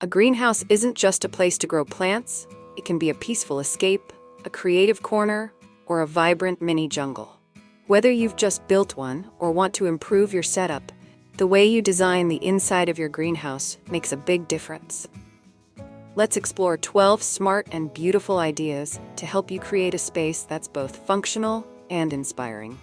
A greenhouse isn't just a place to grow plants, it can be a peaceful escape, a creative corner, or a vibrant mini jungle. Whether you've just built one or want to improve your setup, the way you design the inside of your greenhouse makes a big difference. Let's explore 12 smart and beautiful ideas to help you create a space that's both functional and inspiring.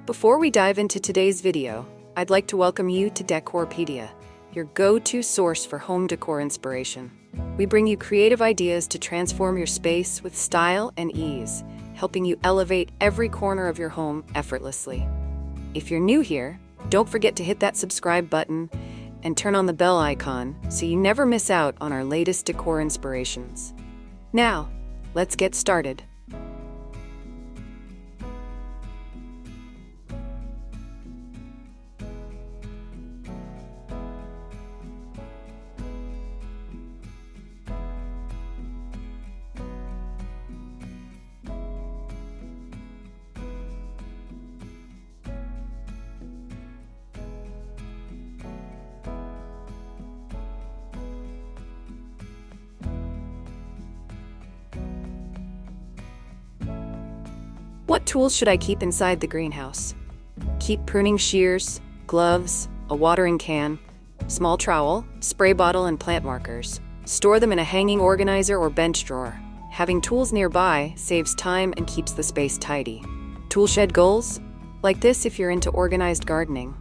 Before we dive into today's video, I'd like to welcome you to Decorpediya, your go-to source for home decor inspiration. We bring you creative ideas to transform your space with style and ease, helping you elevate every corner of your home effortlessly. If you're new here, don't forget to hit that subscribe button and turn on the bell icon so you never miss out on our latest decor inspirations. Now, let's get started. What tools should I keep inside the greenhouse? Keep pruning shears, gloves, a watering can, small trowel, spray bottle, and plant markers. Store them in a hanging organizer or bench drawer. Having tools nearby saves time and keeps the space tidy. Tool shed goals? Like this if you're into organized gardening.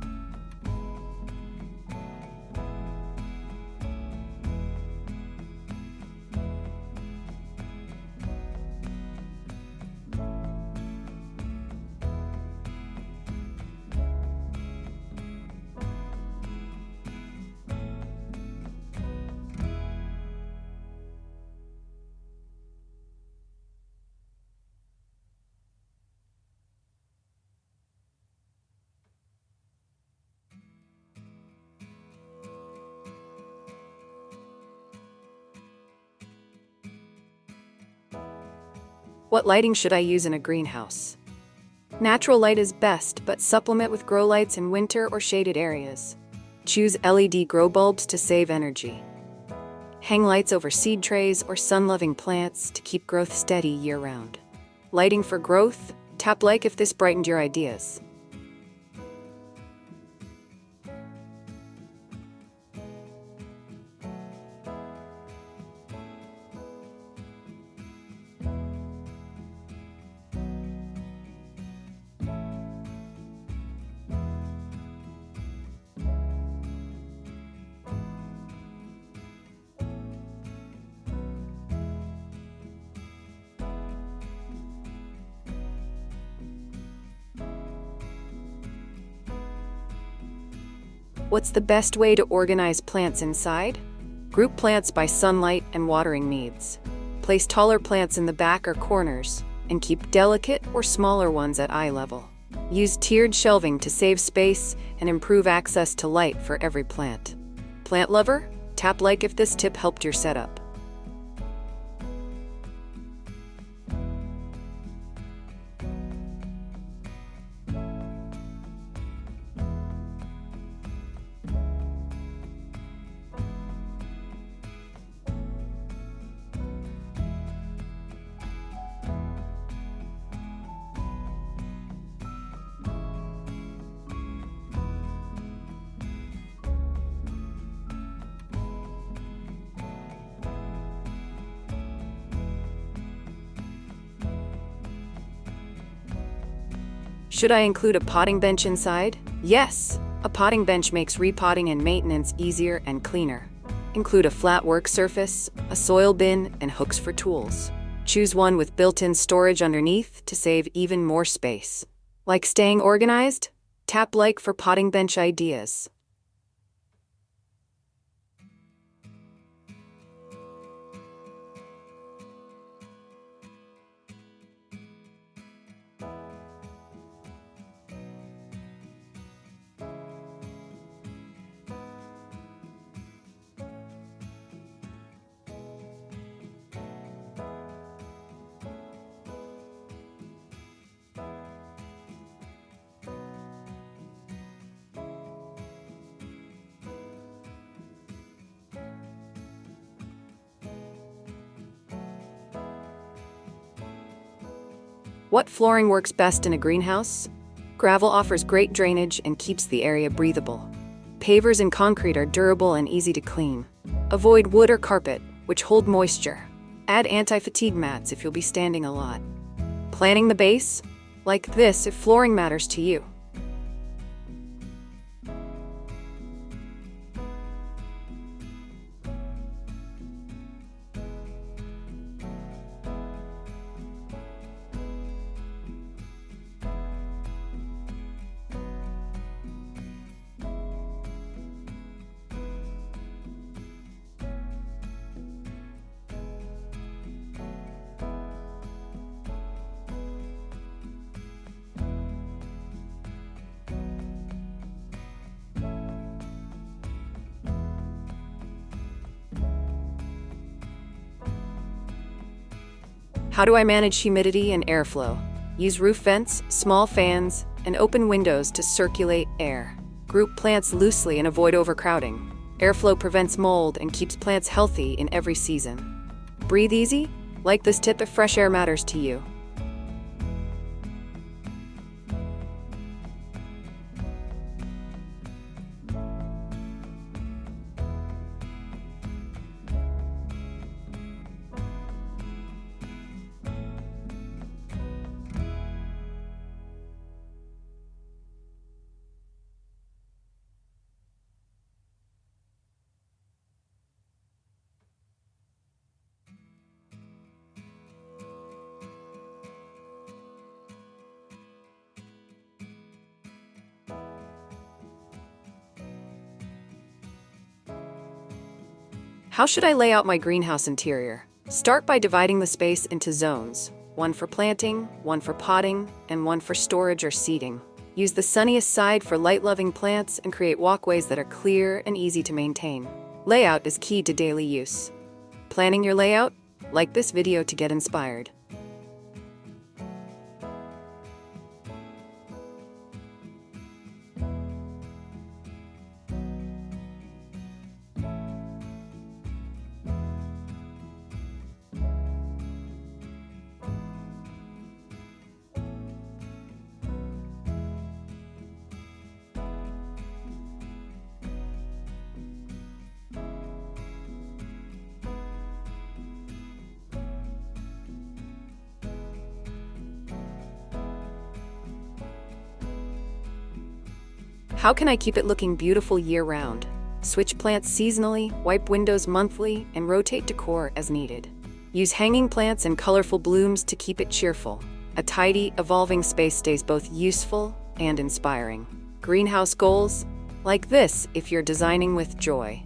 What lighting should I use in a greenhouse? Natural light is best, but supplement with grow lights in winter or shaded areas. Choose LED grow bulbs to save energy. Hang lights over seed trays or sun-loving plants to keep growth steady year-round. Lighting for growth? Tap like if this brightened your ideas. What's the best way to organize plants inside? Group plants by sunlight and watering needs. Place taller plants in the back or corners, and keep delicate or smaller ones at eye level. Use tiered shelving to save space and improve access to light for every plant. Plant lover? Tap like if this tip helped your setup. Should I include a potting bench inside? Yes! A potting bench makes repotting and maintenance easier and cleaner. Include a flat work surface, a soil bin, and hooks for tools. Choose one with built-in storage underneath to save even more space. Like staying organized? Tap like for potting bench ideas. What flooring works best in a greenhouse? Gravel offers great drainage and keeps the area breathable. Pavers and concrete are durable and easy to clean. Avoid wood or carpet, which hold moisture. Add anti-fatigue mats if you'll be standing a lot. Planning the base? Like this if flooring matters to you. How do I manage humidity and airflow? Use roof vents, small fans, and open windows to circulate air. Group plants loosely and avoid overcrowding. Airflow prevents mold and keeps plants healthy in every season. Breathe easy? Like this tip if fresh air matters to you. How should I lay out my greenhouse interior? Start by dividing the space into zones, one for planting, one for potting, and one for storage or seating. Use the sunniest side for light-loving plants and create walkways that are clear and easy to maintain. Layout is key to daily use. Planning your layout? Like this video to get inspired. How can I keep it looking beautiful year-round? Switch plants seasonally, wipe windows monthly, and rotate decor as needed. Use hanging plants and colorful blooms to keep it cheerful. A tidy, evolving space stays both useful and inspiring. Greenhouse goals? Like this if you're designing with joy.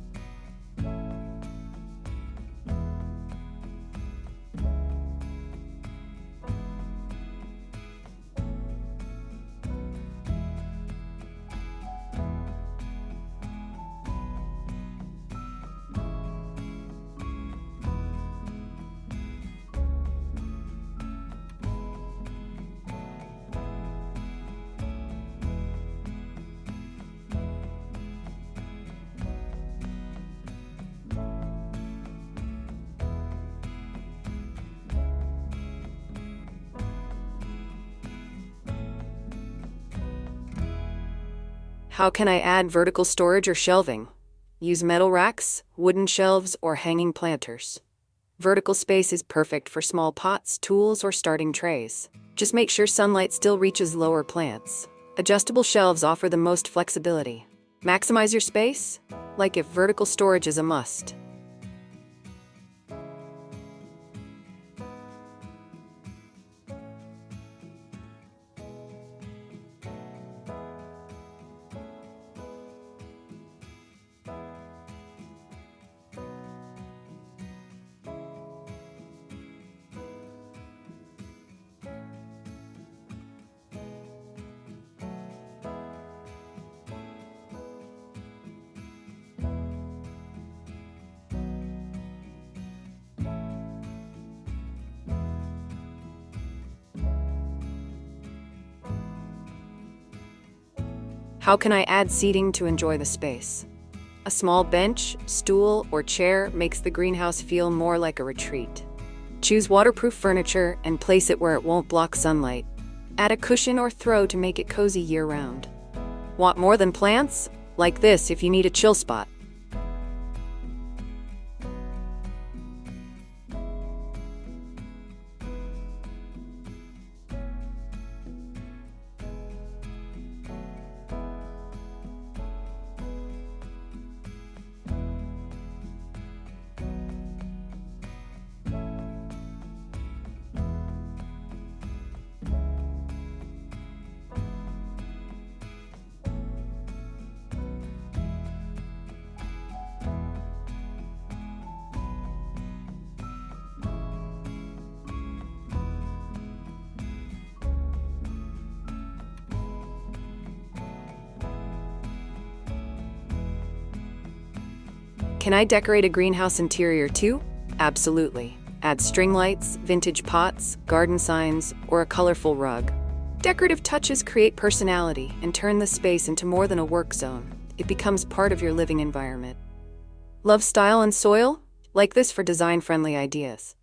How can I add vertical storage or shelving? Use metal racks, wooden shelves, or hanging planters. Vertical space is perfect for small pots, tools, or starting trays. Just make sure sunlight still reaches lower plants. Adjustable shelves offer the most flexibility. Maximize your space? Like if vertical storage is a must. How can I add seating to enjoy the space? A small bench, stool, or chair makes the greenhouse feel more like a retreat. Choose waterproof furniture and place it where it won't block sunlight. Add a cushion or throw to make it cozy year-round. Want more than plants? Like this if you need a chill spot. Can I decorate a greenhouse interior too? Absolutely. Add string lights, vintage pots, garden signs, or a colorful rug. Decorative touches create personality and turn the space into more than a work zone. It becomes part of your living environment. Love style and soil? Like this for design-friendly ideas.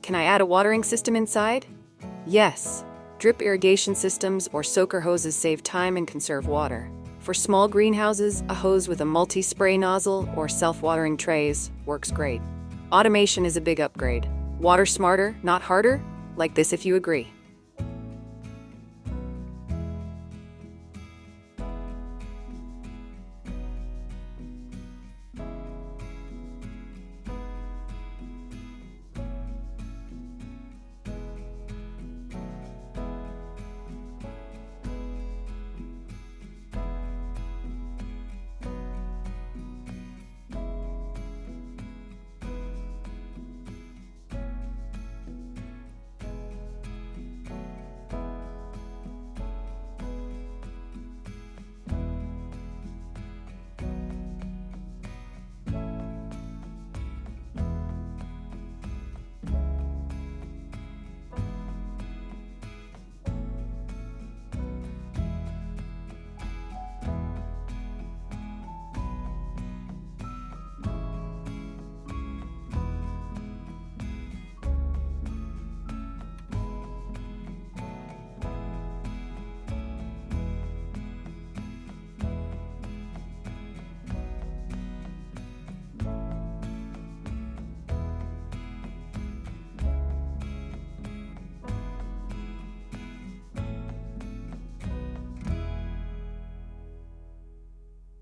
Can I add a watering system inside? Yes. Drip irrigation systems or soaker hoses save time and conserve water. For small greenhouses, a hose with a multi-spray nozzle or self-watering trays works great. Automation is a big upgrade. Water smarter, not harder? Like this if you agree.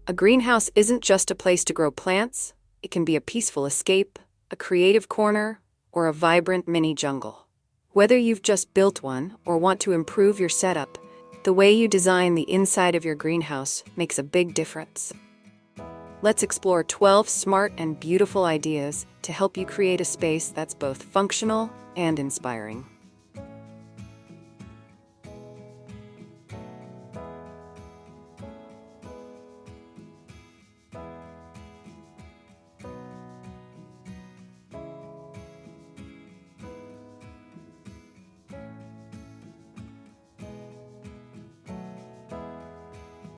A greenhouse isn't just a place to grow plants, it can be a peaceful escape, a creative corner, or a vibrant mini jungle. Whether you've just built one or want to improve your setup, the way you design the inside of your greenhouse makes a big difference. Let's explore 12 smart and beautiful ideas to help you create a space that's both functional and inspiring.